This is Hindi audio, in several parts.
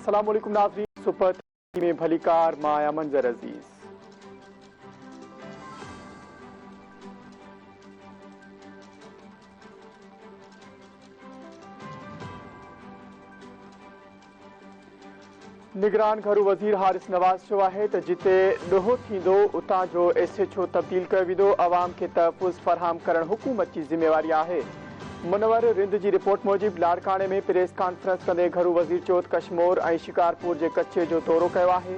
अस्सलाम वालेकुम नाज़रीन, सुपर टीवी में भलीकार माया मंजर अजीज। निगरान घरू वज़ीर हारिस नवाज़ चयो आहे त जिते ॾोहो थींदो उतां जो SHO तब्दील कयो वेंदो। अवाम खे तहफ़ुज़ फ़राहम करणु हुकूमत जी ज़िम्मेवारी आहे। मुनवर रिंद जी रिपोर्ट मूजिबि लाड़काणे में प्रेस कॉन्फ्रेंस कंदे घरू वज़ीर चयो त कशमोर ऐं शिकारपुर जे कचे जो दौरो कयो आहे।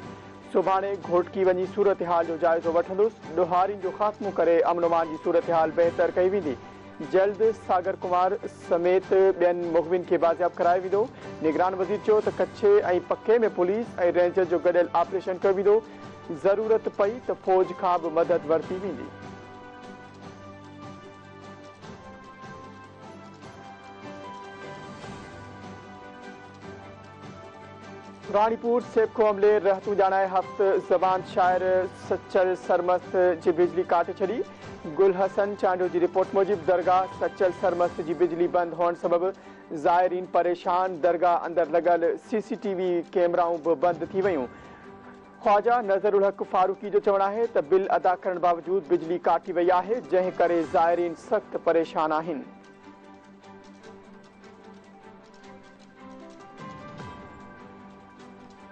सुभाणे घोटकी वञी सूरत हाल जो जाइज़ो वठंदुसि। ॾोहारियुनि जो ख़ात्मो करे अमन अमान जी सूरत हाल बहितर कई वेंदी। जल्द सागर कुमार समेत ॿियनि मुख़बिन खे बाज़ियाब करायो वेंदो। निगरान वज़ीर चयो त कच्चे ऐं पके में पुलिस ऐं रेंजर जो गॾियल ऑपरेशन कयो वेंदो। ज़रूरत पई त फ़ौज खां बि मदद वरिती वेंदी। रानीपुर सेबको अमले रहतू जानाए हफ्त ज़बान शायर सचल सरमस्त जी बिजली काटे छड़ी। गुल हसन चांडो जी रिपोर्ट मूजिबि दरगाह सचल सरमस्त जी बिजली बंद होने सबब ज़ायरीन परेशान। दरगाह अंदर लगल CCTV कैमराऊं भी बंद थी वयूं। ख्वाजा नज़रुल हक फारूकी जो चवण है त बिल अदा करण बावजूद बिजली काटी वही है, जंहिं करे ज़ायरीन सख्त परेशान आहिनि।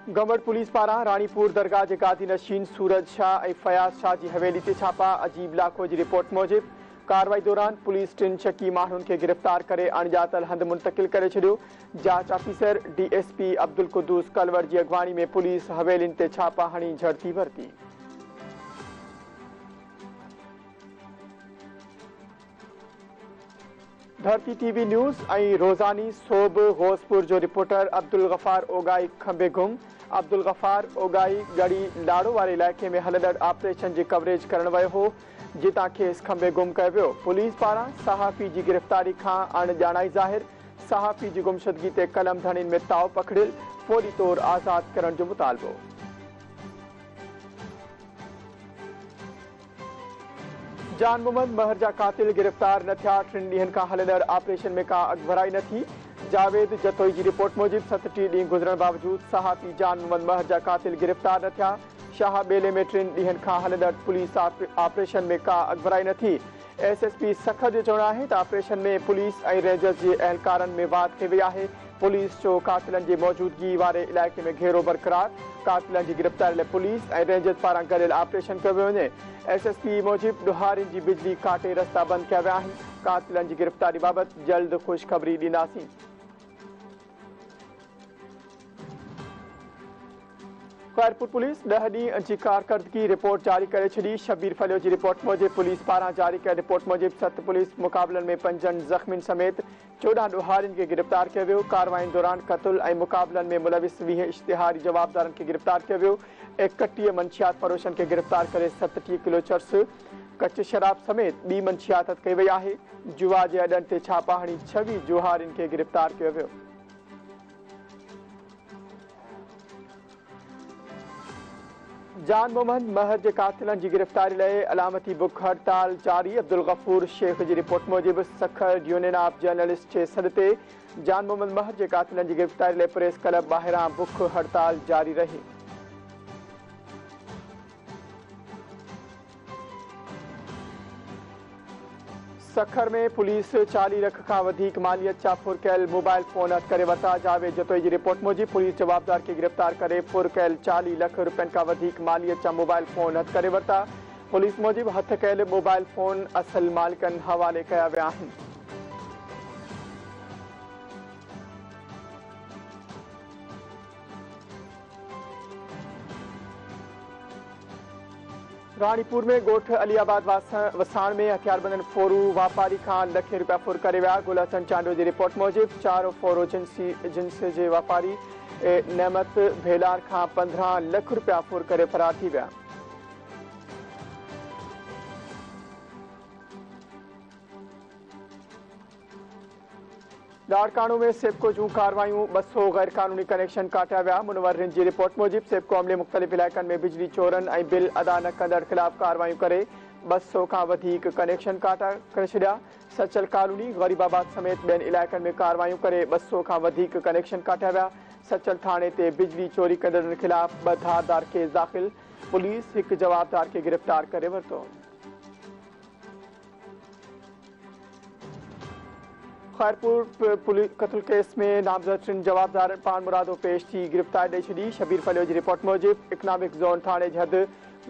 गंबड़ पुलिस पारां रानीपुर दरगाह जे गादी नशीन सूरज शाह ऐं फयाज़ शाह जी हवेली ते छापा। अजीब लाखो जी रिपोर्ट मूजिबि कार्रवाई दौरान पुलिस 3 शकी माण्हुनि खे गिरफ़्तार करे अणॼातल हंधि मुंतक़िल करे छॾियो। जांच ऑफिसर DSP अब्दुल कुद्दूस कलवर जी अॻवानी में पुलिस हवेलियुनि ते छापा हणी झड़ती वरिती। धरती TV न्यूज़ ऐं रोज़ानी सोब गौसपुर जो रिपोर्टर अब्दुल गफ़ार ओगाई खंबे गुम। अब्दुल गफ़ार ओगाई गड़ी लाड़ो वारे इलाइक़े में हलंदड़ ऑपरेशन जी कवरेज करण वियो हो, जितां खेसि खंबे गुम कयो वियो। पुलिस पारां सहाफ़ी जी गिरफ़्तारी खां अणॼाणाई ज़ाहिर। सहाफ़ी जी गुमशुदगी ते कलम धणियुनि में ताव पखड़ियल। फौरी तौर आज़ाद करण जो मुतालबो। जान मोहम्मद महर जा कातिल गिरफ़्तार न थिया। 3 ॾींहनि खां हलंदड़ ऑपरेशन में का अॻभराई न थी। जावेद जतोई जी रिपोर्ट मूजिबि 37 ॾींहं गुज़रण बावजूद सहाफ़ी जान मोहम्मद महर जा कातिल गिरफ़्तार न थिया। शाह बेले में 3 ॾींहनि खां हलंदड़ पुलिस ऑपरेशन में का अॻभराई न थी। SSP सखर जो चवणु आहे त ऑपरेशन में पुलिस ऐं रेंजर्स जे अहलकारनि में वाध थी वई आहे। पुलिस जो कातिलनि जी मौजूदगी वारे इलाइक़े में घेरो बरक़रार। कातिलनि जी गिरफ़्तारी लाइ पुलिस ऐं रेंजर्स पारां गॾियल ऑपरेशन कयो पियो वञे। SSP मूजिबि ॾोहारियुनि जी बिजली काटे रस्ता बंदि कया विया आहिनि। कातिलनि जी गिरफ़्तारी बाबति जल्द ख़ुशख़बरी ॾींदासीं। ख़ैरपुर पुलिस 10 ॾींहं जी कारकर्दगी रिपोर्ट जारी करे छॾी। शबीर फलियो जी रिपोर्ट मूजिबि पुलिस पारां जारी कयल रिपोर्ट मूजिबि 7 पुलिस मुक़ाबलनि में 5 ज़ख़्मियुनि समेत 14 ॾोहारियुनि खे गिरफ़्तार कयो वियो। कार्रवाइनि दौरान क़त्ल ऐं मुक़ाबलनि में मुलविस 20 इश्तिहारी जवाबदारनि खे गिरफ़्तार कयो वियो। 31 मंशियात फरोशनि खे गिरफ़्तार करे 37 किलो चर्स कच शराब समेत ॿी मंशियात हथ कई वई आहे। जुआ जे अॾनि ते छापा हणी 26 ॾोहारियुनि खे गिरफ़्तार कयो वियो। जान मोहम्मद महर जे कातिलनि जी गिरफ़्तारी लाइ अलामती बुख हड़ताल जारी। अब्दुल गफ़ूर शेख जी रिपोर्ट मूजिबि सखर यूनियन ऑफ जर्नलिस्ट जे सॾ ते जान मोहम्मद महर जे कातिलनि जी गिरफ़्तारी लाइ प्रेस क्लब ॿाहिरां बुख हड़ताल जारी रही। सखर में पुलिस 40 लख खां वधीक मालियत जा फुर कयल मोबाइल फ़ोन हथ करे वरिता। जावेद जतोई जी रिपोर्ट मूजिबि पुलिस जवाबदार खे गिरफ़्तार करे फुर कयल 40 लख रुपयनि खां वधीक मालियत जा मोबाइल फ़ोन हथ करे वरिता। पुलिस मूजिबि हथ कयल मोबाइल फ़ोन असल मालिकनि हवाले कया विया आहिनि। रानीपुर में ॻोठ अलीआबाद वसाण में हथियारबंदनि फोरू वापारी खां लखें रुपया फुर करे विया। गुल हसन चांडो जी रिपोर्ट मूजिबि 4 फोरो जिन्स जे वापारी नेमत भेलार खां 15 लख रुपया फुर करे फरार थी विया। लाड़काणो में सेबको जूं कार्रवायूं 200 गैर कानूनी कनेक्शन काटिया विया। मुनवर रिंद जी रिपोर्ट मूजिबि सेबको अमले मुख़्तलिफ़ इलाइक़नि में बिजली चोरनि ऐं बिल अदा न कंदड़ ख़िलाफ़ कार्रवायूं करे 200 खां वधीक कनेक्शन काटा करे छॾिया। सचल कॉलोनी गरीबाबाद समेत ॿियनि इलाइक़नि में कार्रवायूं करे 200 खां वधीक कनेक्शन काटिया विया। सचल थाने ते बिजली चोरी कंदड़नि खिलाफ 2 धारदार केस दाख़िल। पुलिस एक जवाबदार के गिरफ्तार करे वरितो। खैरपुर पुलिस कत्ल केस में नामज़द 3 जवाबदार पान मुरादो पेश थी गिरफ्तार ॾेई छॾी। शबीर फलियो जी रिपोर्ट मूजिब इकनॉमिक ज़ोन थाने जे हद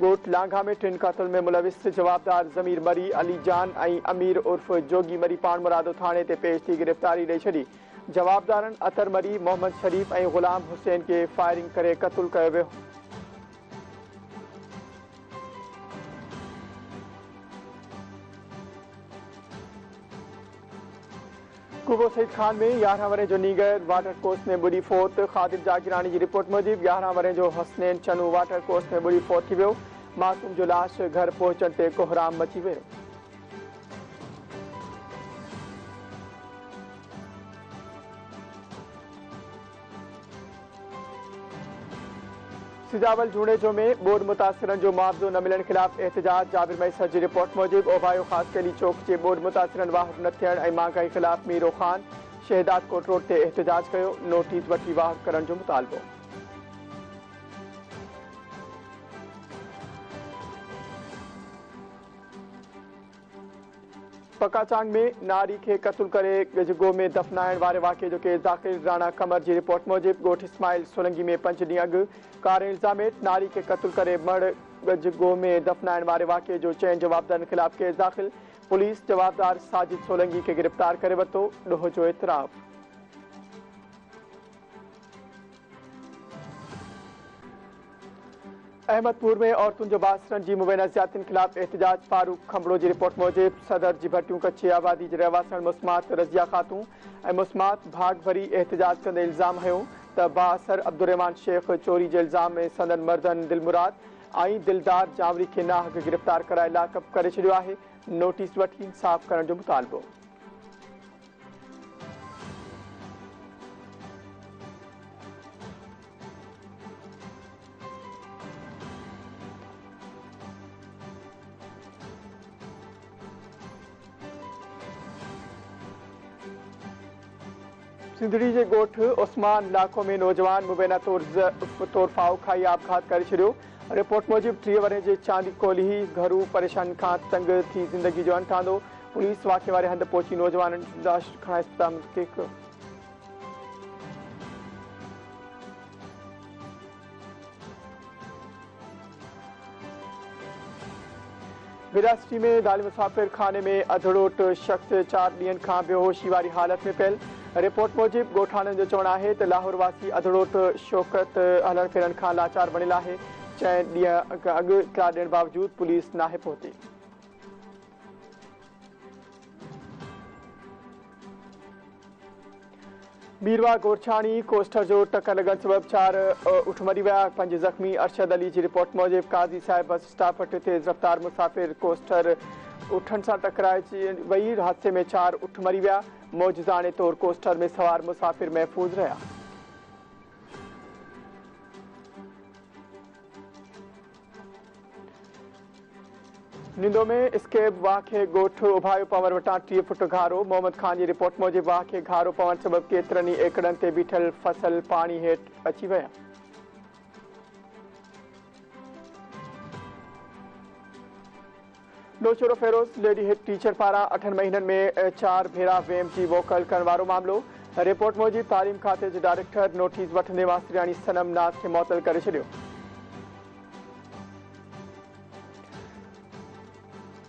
ॻोठ लांघा में 3 क़त्ल में मुलविस जवाबदार ज़मीर मरी, अली जान ऐं अमीर उर्फ जोगी मरी पान मुरादो थाने ते पेश थी गिरफ्तारी ॾेई छॾी। जवाबदारनि अतर मरी, मोहम्मद शरीफ ऐं ग़ुलाम हुसैन के फायरिंग करे क़त्ल कयो वियो। कुबो सईद खान में 11 वरे जो नीगर वाटर कोर्स में बुरी फौत। खादिर जागिरानी की रिपोर्ट मूजिब 11 वरे जो हसनैन चनू वाटर कोर्स में बुरी फौत थी वियो। मासूम जो लाश घर पहुंचण ते कोहराम मची वियो। सिजावल झूणेजो में बोड मुतासिरन जो मुआवजो न मिलण खिलाफ एहतजाज। जाबिर मैसर की रिपोर्ट मूजिब ओबायो खासकेली चौक के बोड मुतासिरन वाहब न थियण ऐं महांगाई खिलाफ मीरो खान शहदाद कोट रोड ते एहतजाज कयो। नोटिस वठी वाहब करण जो मुतालबो। पकाचांग में नारी के कत्ल करे गजगो में दफनाइण वारे वाक़े जो केस दाख़िल। राणा कमर की रिपोर्ट मूजिब ॻोठ इस्माइल सोलंगी में 5 ॾींहं अॻु कार इल्ज़ामेट नारी के कत्ल करे मड़ गजगो में दफनाइण वारे वाक़े जो 4 जवाबदारनि खिलाफ केस दाख़िल। पुलिस जवाबदार साजिद सोलंगी के गिरफ्तार करे वरितो। ॾोह जो इतराफ़। अहमदपुर में औरतुन जो बासरन की मुबैना ज़्यादतियुनि खिलाफ एहतजाज। फारूक खंबड़ो की रिपोर्ट मूजिब सदर जी भटियूं कच्ची आबादी के रहवासन मुस्मात रज़िया खातून ऐं मुस्मात भाग भरी एहतजाज कंदे इल्ज़ाम हयो त बाअसर अब्दुर्रहमान शेख चोरी के इल्ज़ाम में संदन मर्दन दिलमुराद ऐं दिलदार जावरी के नाहक गिरफ्तार कराए लाकअप करे छॾियो आहे। नोटिस वठी इंसाफ़ करण जो मुतालबो। सिंधड़ी के ॻोठ उस्मान इलाक़ो में नौजवान मुबैना तौर फाओ खाई आपघात करे छॾियो। रिपोर्ट मूजिब 3 वरे जे चांदी कोल्ही घरू परेशानी खां तंग थी ज़िंदगी जो अंत आंदो। पुलिस वाक़े वारे हंध पहुची नौजवान लाश खणाए इस्पताल मुंतक़िल। विरासती में दाल मुसाफिर खाने में अधड़ोट शख्स 4 ॾींहंनि खां बेहोशी वारी हालत में पियल। रिपोर्ट मूजिब ॻोठाणनि जो चवणु आहे त लाहौर वासी अधड़ोट शौकत हलण फिरण खां लाचार बणियल आहे। 4 ॾींहं अॻु इतला ॾियण बावजूद पुलिस नाहे पहुती। बीरवा गोरछाणी कोस्टर जो टक्कर लगन सबब 4 उठ मरी विया। 5 ज़ख़्मी। अरशद अली की report Mujib Qazi Sahib bus stop वटि तेज़ रफ़्तार मुसाफ़िर कोस्टर उठन से टकराए वही। हादसे में 4 उठ मरी विया। मौजज़ाने तौर कोस्टर में सवार मुसाफ़िर महफूज रहा। निंदो में स्केब वाक़े ॻोठ उभायो पवन वटां 30 फुट घारो। मोहम्मद खान की रिपोर्ट मूजिब वाक़े घारो पवन सबब केतरनि ई एकड़नि ते बीठल फसल पानी हेठ अची विया। Naushahro Feroz lady head teacher पारां 8 महीननि में 4 भेरा वेम की वोकल करण वारो मामलो। रिपोर्ट मूजिब तालीम खाते के डायरेक्टर नोटिस वठंदे मास्तरियाणी सनम नाज़ के मुअत्तल करे छॾियो।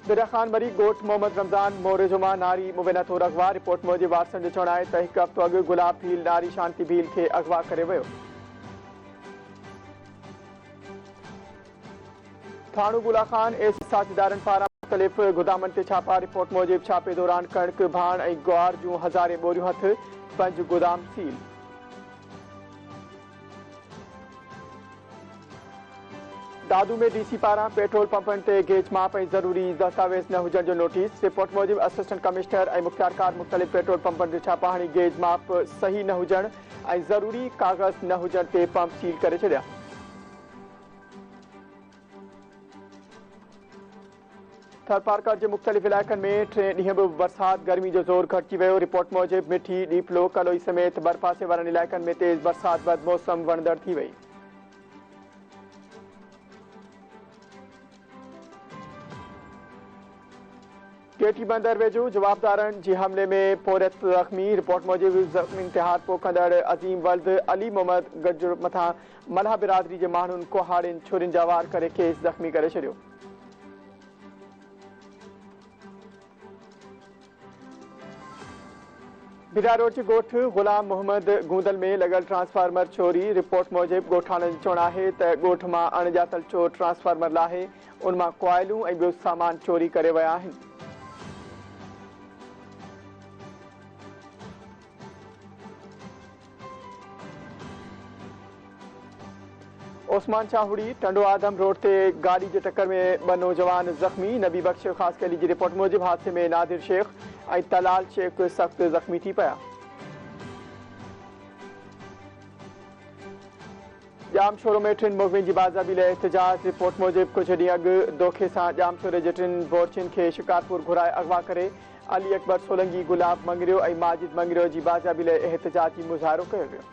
बिरा खान मरी ॻोठ मोहम्मद रमज़ान मोरेजुमा नारी मुबैना तौर अगवा। रिपोर्ट मूजिब वारसन जो चवणु आहे त 1 हफ़्तो अॻु गुलाब भील नारी शांति भील के अगवा करे वियो। थाणू बुला खान ऐं साथीदारनि पारां मुख़्तलिफ़ गुदामनि ते छापा। रिपोर्ट मूजिब छापे दौरान कणक भाण ऐं ग्वार जूं हज़ारे बोरियूं हथ। 5 गोदाम सील। दादू में डीसी पारां पेट्रोल पंपनि ते गेज माप ऐं ज़रूरी दस्तावेज़ न हुजण जो notice. Report Mujib assistant commissioner ऐं मुख्तियारकार मुख़्तलिफ़ पेट्रोल पंपनि ते छापा हणी गेज माप सही न हुजण ऐं ज़रूरी कागज़ न हुजण ते पंप सील करे छॾिया। थरपारकर के मुख्तलिफ इलाक़नि में 3 ॾींहं बि बरसात गर्मी जो ज़ोर घटिजी वियो। रिपोर्ट मूजिबि मिठी डीपलो कलोई समेत बरपासे वारनि इलाइक़नि में तेज़ बरसात बैदि मौसम वणंदड़ थी वई। केटी बंदर वेझो जवाबदारनि जी हमले में पोरियत ज़ख़्मी। रिपोर्ट मूजिबि ज़ख़्मी इंतिहार पोखंदड़ अज़ीम वल्द अली मोहम्मद गजर मथां मल्हा बिरादरी जे माण्हुनि कुहाड़ियुनि छुरियुनि जा वार करे खेसि ज़ख़्मी करे छॾियो। बिरा रोड जे ॻोठ ग़ुलाम मोहम्मद गूंदल में लॻल ट्रांसफार्मर चोरी। रिपोर्ट मूजिबि ॻोठाणनि जो चवणु आहे त ॻोठ मां अणॼातल चोर ट्रांसफार्मर लाहे उन मां क्वाइलूं ऐं ॿियो सामान चोरी करे विया आहिनि। ओस्मान शाहुड़ी टंडो आदम रोड ते गाड़ी जे टक्कर में 2 नौजवान ज़ख़्मी। नबी बख्श ख़ास कैली जी रिपोर्ट मूजिबि हादसे में नादिर शेख ऐं तलाल शेख सख़्त ज़ख़्मी थी पिया। जाम शोरो में 3 मुग़विन जी बाज़ाबी लाइ एहतजाज। रिपोर्ट मूजिबि कुझु ॾींहं अॻु दोखे सां जाम शोरे जे 3 बोरचिन खे शिकारपुर घुराए अगवा करे अली अकबर सोलंगी, गुलाब मंगरियो ऐं माजिद मंगरियो जी बाज़ाबी लाइ एहतजाजी मुज़ाहिरो कयो वियो।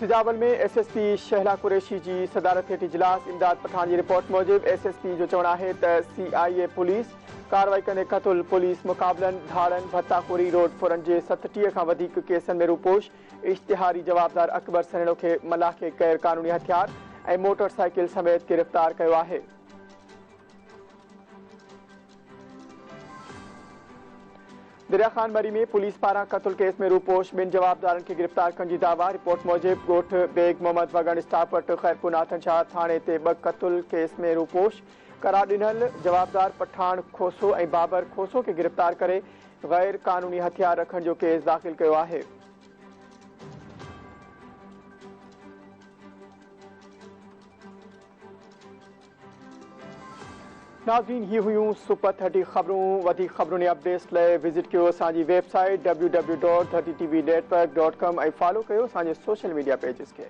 सिजावल में SSP शहला कुरैशी जी सदारत हेठि इजलास। इमदाद पठान जी रिपोर्ट मूजिबि SSP जो चवणु आहे त CIA पुलिस कार्रवाई कंदे क़तल पुलिस मुक़ाबलनि धाड़नि भत्ताखोरी रोड फुरनि जे 37 खां वधीक केसनि में रूपोश इश्तिहारी जवाबदार अकबर सनेड़ो खे मलाह खे गैर क़ानूनी हथियार ऐं मोटरसाइकिल समेत गिरफ़्तार कयो आहे। दरिया खान मरी में पुलिस पारां क़तल केस में रूपोश 2 जवाबदारनि खे गिरफ़्तार करण जी दावा। रिपोर्ट मूजिबि ॻोठ बेग मोहम्मद वगण स्टाफ वटि ख़ैरपुर नाथन शाह थाणे ते 2 क़तल केस में रूपोश करार ॾिनल जवाबदार पठान खोसो ऐं बाबर खोसो खे गिरफ़्तार करे गैर क़ानूनी हथियार रखण जो केस दाख़िल कयो आहे। नाज़रीन, ही हुयूं सुपर 30 ख़बरूं। वधीक ख़बरुनि अपडेट्स लाइ विज़िट कयो असांजी वेबसाइट www.30tvnetwork.com ऐं फॉलो कयो असांजे सोशल मीडिया पेजिस खे।